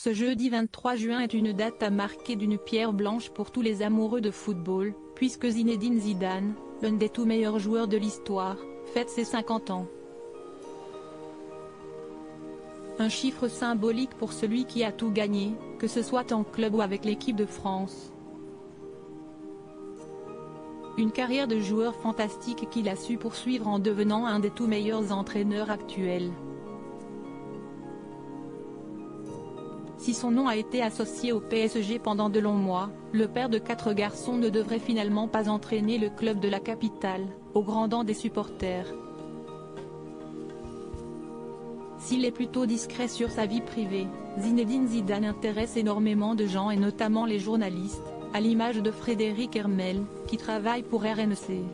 Ce jeudi 23 juin est une date à marquer d'une pierre blanche pour tous les amoureux de football, puisque Zinedine Zidane, l'un des tout meilleurs joueurs de l'histoire, fête ses 50 ans. Un chiffre symbolique pour celui qui a tout gagné, que ce soit en club ou avec l'équipe de France. Une carrière de joueur fantastique qu'il a su poursuivre en devenant un des tout meilleurs entraîneurs actuels. Si son nom a été associé au PSG pendant de longs mois, le père de 4 garçons ne devrait finalement pas entraîner le club de la capitale, au grand dam des supporters. S'il est plutôt discret sur sa vie privée, Zinedine Zidane intéresse énormément de gens et notamment les journalistes, à l'image de Frédéric Hermel, qui travaille pour RMC.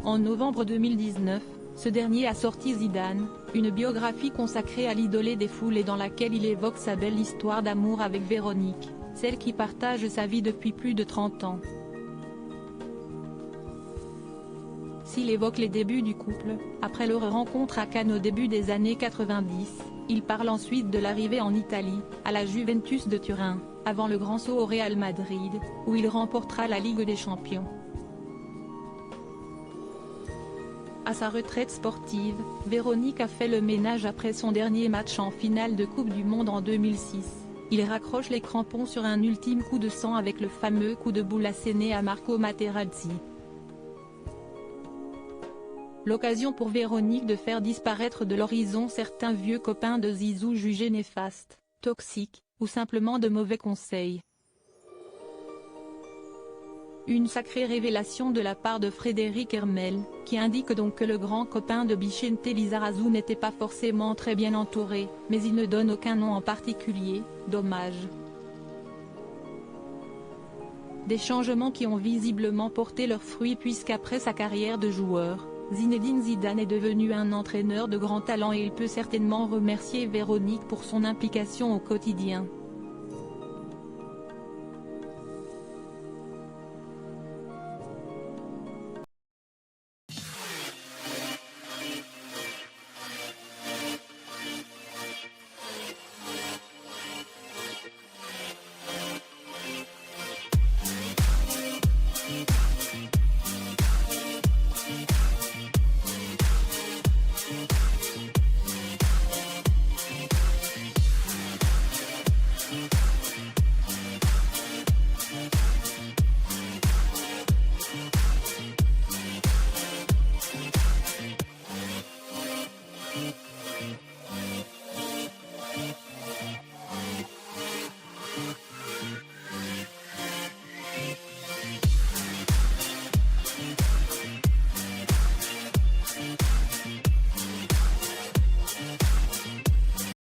En novembre 2019, ce dernier a sorti Zidane, une biographie consacrée à l'idolé des foules et dans laquelle il évoque sa belle histoire d'amour avec Véronique, celle qui partage sa vie depuis plus de 30 ans. S'il évoque les débuts du couple, après leur rencontre à Cannes au début des années 90, il parle ensuite de l'arrivée en Italie, à la Juventus de Turin, avant le grand saut au Real Madrid, où il remportera la Ligue des Champions. À sa retraite sportive, Véronique a fait le ménage après son dernier match en finale de Coupe du Monde en 2006. Il raccroche les crampons sur un ultime coup de sang avec le fameux coup de boule asséné à Marco Materazzi. L'occasion pour Véronique de faire disparaître de l'horizon certains vieux copains de Zizou jugés néfastes, toxiques, ou simplement de mauvais conseils. Une sacrée révélation de la part de Frédéric Hermel, qui indique donc que le grand copain de Vicente Lizarazu n'était pas forcément très bien entouré, mais il ne donne aucun nom en particulier, dommage. Des changements qui ont visiblement porté leurs fruits puisqu'après sa carrière de joueur, Zinedine Zidane est devenu un entraîneur de grand talent et il peut certainement remercier Véronique pour son implication au quotidien.